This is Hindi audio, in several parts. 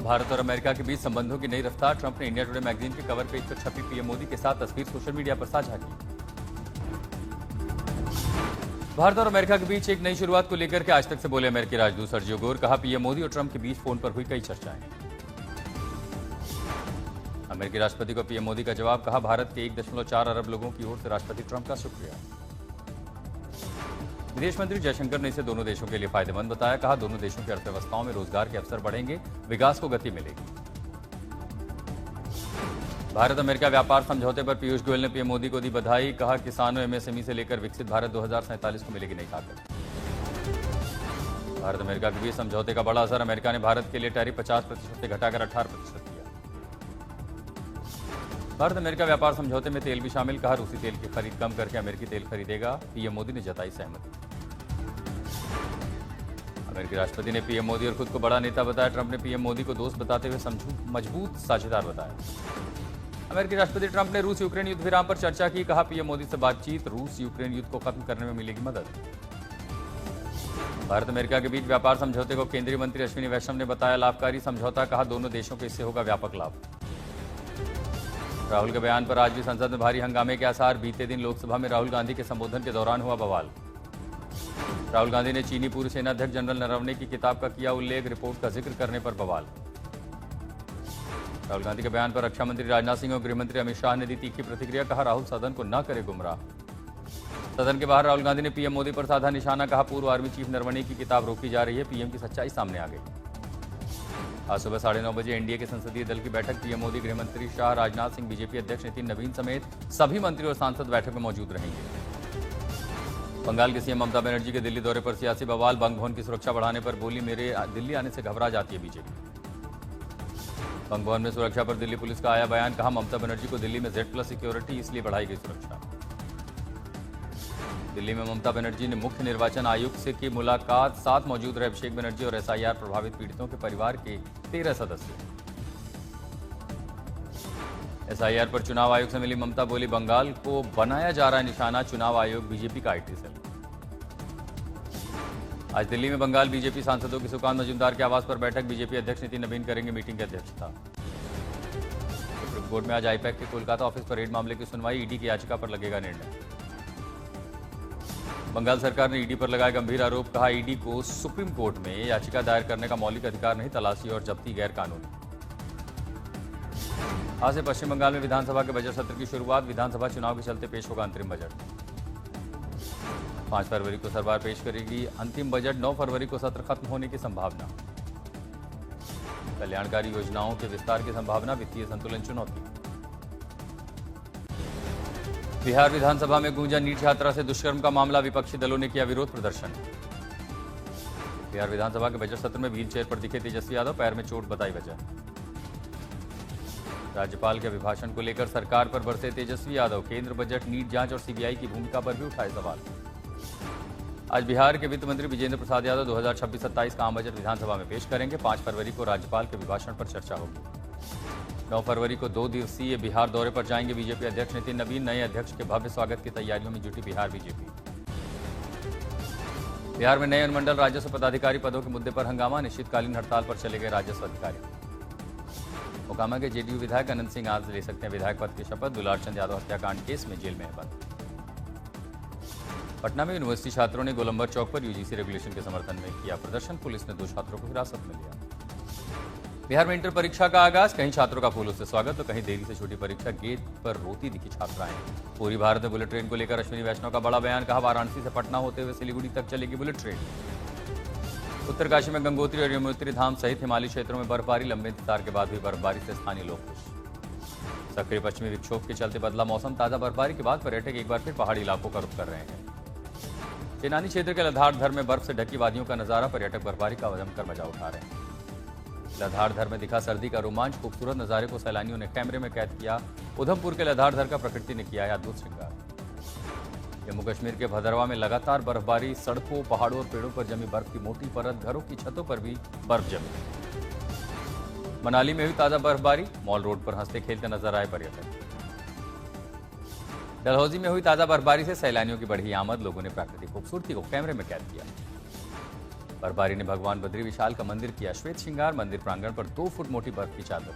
भारत और अमेरिका के बीच संबंधों की नई रफ्तार। ट्रंप ने इंडिया टुडे मैगजीन के कवर पेज पर छपी पीएम मोदी के साथ तस्वीर सोशल मीडिया पर साझा की। भारत और अमेरिका के बीच एक नई शुरुआत को लेकर के आज तक से बोले अमेरिकी राजदूत सर्जियो गोर। कहा, पीएम मोदी और ट्रंप के बीच फोन पर हुई कई चर्चाएं। अमेरिकी राष्ट्रपति को पीएम मोदी का जवाब। कहा, भारत के 1.4 अरब लोगों की ओर से राष्ट्रपति ट्रंप का शुक्रिया। विदेश मंत्री जयशंकर ने इसे दोनों देशों के लिए फायदेमंद बताया। कहा, दोनों देशों की अर्थव्यवस्थाओं में रोजगार के अवसर बढ़ेंगे, विकास को गति मिलेगी। भारत अमेरिका व्यापार समझौते पर पीयूष गोयल ने पीएम मोदी को दी बधाई। कहा, किसानों, एमएसएमई से लेकर विकसित भारत 2047 को मिलेगी नई ताकत। भारत अमेरिका के बीच समझौते का बड़ा असर। अमेरिका ने भारत के लिए टैरिफ 50% से घटाकर 18% किया। भारत अमेरिका व्यापार समझौते में तेल भी शामिल। कहा, रूसी तेल की खरीद कम करके अमेरिकी तेल खरीदेगा। पीएम मोदी ने जताई सहमति। अमेरिकी राष्ट्रपति ने पीएम मोदी और खुद को बड़ा नेता बताया। ट्रंप ने पीएम मोदी को दोस्त बताते हुए मजबूत साझेदार बताया। अमेरिकी राष्ट्रपति ट्रंप ने रूस यूक्रेन युद्ध विराम पर चर्चा की। कहा, पीएम मोदी से बातचीत, रूस यूक्रेन युद्ध को खत्म करने में मिलेगी मदद। भारत अमेरिका के बीच व्यापार समझौते को केंद्रीय मंत्री अश्विनी वैष्णव ने बताया लाभकारी समझौता। कहा, दोनों देशों को इससे होगा व्यापक लाभ। राहुल के बयान पर आज भी संसद में भारी हंगामे के आसार। बीते दिन लोकसभा में राहुल गांधी के संबोधन के दौरान हुआ बवाल। राहुल गांधी ने चीनी पूर्व सेनाध्यक्ष जनरल नरवणे की किताब का किया उल्लेख। रिपोर्ट का जिक्र करने पर बवाल। राहुल गांधी के बयान पर रक्षा मंत्री राजनाथ सिंह और गृह मंत्री अमित शाह ने दी तीखी प्रतिक्रिया। कहा, राहुल सदन को न करे गुमराह। सदन के बाहर राहुल गांधी ने पीएम मोदी पर साधा निशाना। कहा, पूर्व आर्मी चीफ नरवणे की किताब रोकी जा रही है। पीएम की सच्चाई सामने आ गई। आज सुबह 9:30 बजे एनडीए के संसदीय दल की बैठक। पीएम मोदी, गृह मंत्री शाह, राजनाथ सिंह, बीजेपी अध्यक्ष नितिन नवीन समेत सभी मंत्री और सांसद बैठक में मौजूद रहेंगे। बंगाल की सीएम ममता बनर्जी के दिल्ली दौरे पर सियासी बवाल। बंग भवन की सुरक्षा बढ़ाने पर बोली, मेरे दिल्ली आने से घबरा जाती है बीजेपी। बंग भवन में सुरक्षा पर दिल्ली पुलिस का आया बयान। कहा, ममता बनर्जी को दिल्ली में Z+ सिक्योरिटी, इसलिए बढ़ाई गई सुरक्षा। दिल्ली में ममता बनर्जी ने मुख्य निर्वाचन आयुक्त से की मुलाकात। साथ मौजूद रहे अभिषेक बनर्जी और SIR प्रभावित पीड़ितों के परिवार के 13 सदस्य। SIR पर चुनाव आयोग से मिली ममता। बोली, बंगाल को बनाया जा रहा है निशाना। चुनाव आयोग बीजेपी का IT सेल। आज दिल्ली में बंगाल बीजेपी सांसदों की सुकांत मजूमदार के आवास पर बैठक। बीजेपी अध्यक्ष नितिन नवीन करेंगे मीटिंग की अध्यक्षता। सुप्रीम कोर्ट में आज आईपैक के कोलकाता ऑफिस पर रेड मामले की सुनवाई। ईडी की याचिका पर लगेगा निर्णय। बंगाल सरकार ने ईडी पर लगाया गंभीर आरोप। कहा, ईडी को सुप्रीम कोर्ट में याचिका दायर करने का मौलिक अधिकार नहीं। तलाशी और जब्ती गैर कानूनी। आज से पश्चिम बंगाल में विधानसभा के बजट सत्र की शुरुआत। विधानसभा चुनाव के चलते पेश होगा अंतरिम बजट। 5 फरवरी को सरकार पेश करेगी अंतिम बजट। 9 फरवरी को सत्र खत्म होने की संभावना। कल्याणकारी योजनाओं के विस्तार की संभावना। वित्तीय संतुलन चुनौती। बिहार विधानसभा में गूंजा नीट छात्रा से दुष्कर्म का मामला। विपक्षी दलों ने किया विरोध प्रदर्शन। बिहार विधानसभा के बजट सत्र में व्हील चेयर पर दिखे तेजस्वी यादव। पैर में चोट बताई वजह। राज्यपाल के अभिभाषण को लेकर सरकार पर बरसे तेजस्वी यादव। केंद्र बजट, नीट जांच और सीबीआई की भूमिका पर भी उठाए सवाल। आज बिहार के वित्त मंत्री विजेंद्र प्रसाद यादव 2026-27 का आम बजट विधानसभा में पेश करेंगे। 5 फरवरी को राज्यपाल के अभिभाषण पर चर्चा होगी। 9 फरवरी को 2 दिवसीय बिहार दौरे पर जाएंगे बीजेपी अध्यक्ष नितिन नवीन। नए अध्यक्ष के भव्य स्वागत की तैयारियों में जुटी बिहार बीजेपी। बिहार में नए अनुमंडल राजस्व पदाधिकारी पदों के मुद्दे पर हंगामा। अनिश्चितकालीन हड़ताल पर चले गए राजस्व अधिकारी। मोकामा के जेडीयू विधायक अनंत सिंह आज ले सकते हैं विधायक पद की शपथ। दुलारचंद यादव हत्याकांड केस में जेल में है बंद। पटना में यूनिवर्सिटी छात्रों ने गोलंबर चौक पर यूजीसी रेगुलेशन के समर्थन में किया प्रदर्शन। पुलिस ने 2 छात्रों को हिरासत में लिया। बिहार में इंटर परीक्षा का आगाज। कहीं छात्रों का फूलों से स्वागत तो कहीं देरी से छूटी परीक्षा। गेट पर रोती दिखी छात्राएं। पूरी भारत में बुलेट ट्रेन को लेकर अश्विनी वैष्णव का बड़ा बयान। कहा, वाराणसी से पटना होते हुए सिलीगुड़ी तक चलेगी बुलेट ट्रेन। उत्तरकाशी में गंगोत्री और यमुनोत्री धाम सहित हिमालयी क्षेत्रों में बर्फबारी। लंबे इंतजार के बाद हुई बर्फबारी से स्थानीय लोग खुश। सक्रिय पश्चिमी विक्षोभ के चलते बदला मौसम। ताजा बर्फबारी के बाद पर्यटक एक बार फिर पहाड़ी इलाकों का रुख कर रहे हैं। चेनानी क्षेत्र के लद्दाखधर में बर्फ से ढकी वादियों का नजारा। पर्यटक बर्फबारी का जमकर मजा उठा रहे हैं। लद्दाखधर में दिखा सर्दी का रोमांच। खूबसूरत नजारे को सैलानियों ने कैमरे में कैद किया। उधमपुर के लद्दाखधर का प्रकृति ने किया है अद्भुत श्रृंगार। जम्मू कश्मीर के भदरवा में लगातार बर्फबारी। सड़कों, पहाड़ों और पेड़ों पर जमी बर्फ की मोटी परत। घरों की छतों पर भी बर्फ जमी। मनाली में हुई ताजा बर्फबारी। मॉल रोड पर हंसते खेलते नजर आए पर्यटक। डलहौजी में हुई ताजा बर्फबारी से सैलानियों की बढ़ी आमद। लोगों ने प्राकृतिक खूबसूरती को कैमरे में कैद किया। बर्फबारी ने भगवान बद्री विशाल का मंदिर किया श्वेत श्रृंगार, मंदिर प्रांगण पर 2 फुट मोटी बर्फ की चादर।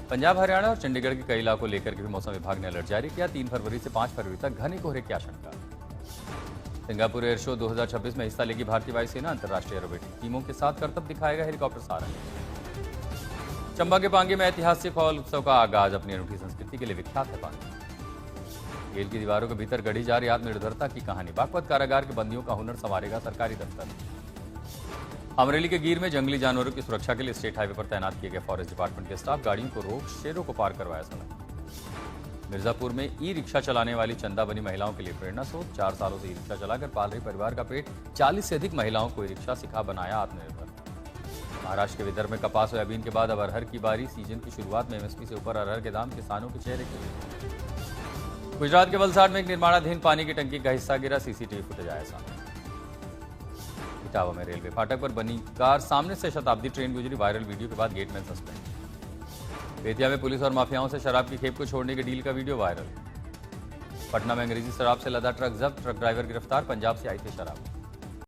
पंजाब, हरियाणा और चंडीगढ़ के कई इलाकों को लेकर के भी मौसम विभाग ने अलर्ट जारी किया। 3 फरवरी से 5 फरवरी तक घने कोहरे की आशंका। सिंगापुर एयर शो 2026 में हिस्सा लेगी भारतीय वायुसेना। अंतर्राष्ट्रीय एरोबेटिक टीमों के साथ करतब दिखाएगा हेलीकॉप्टर सारंग। चंबा के पांगी में ऐतिहासिक हॉल उत्सव का आगाज। अपनी अनूठी संस्कृति के लिए विख्यात है पांगी। जेल की दीवारों के भीतर गढ़ी जा रही आत्मनिर्भरता की कहानी। बागपत कारागार के बंदियों का हुनर संवारेगा सरकारी दफ्तर। अमरेली के गीर में जंगली जानवरों की सुरक्षा के लिए स्टेट हाईवे पर तैनात किए गए फॉरेस्ट डिपार्टमेंट के स्टाफ। गाड़ियों को रोक शेरों को पार करवाया सड़क। मिर्जापुर में ई रिक्शा चलाने वाली चंदा बनी महिलाओं के लिए प्रेरणा स्रोत। 4 सालों से ई रिक्शा चलाकर पाल रही परिवार का पेट। 40 से अधिक महिलाओं को ई रिक्शा सिखा बनाया आत्मनिर्भर। महाराष्ट्र के विदर्भ में कपास सोयाबीन के बाद अब अरहर की बारी। सीजन की शुरुआत में एमएसपी से ऊपर अरहर के दाम किसानों के चेहरे के। गुजरात के वलसाड में एक निर्माणाधीन पानी की टंकी का हिस्सा गिरा। सीसीटीवी फुटेज आया सामने। इटावा में रेलवे फाटक पर बनी कार सामने से शताब्दी ट्रेन गुजरी। वायरल वीडियो के बाद गेटमैन सस्पेंड। बेतिया में पुलिस और माफियाओं से शराब की खेप को छोड़ने के डील का वीडियो वायरल। पटना में अंग्रेजी शराब से लदा ट्रक जब्त। ट्रक ड्राइवर गिरफ्तार। पंजाब से आई थी शराब।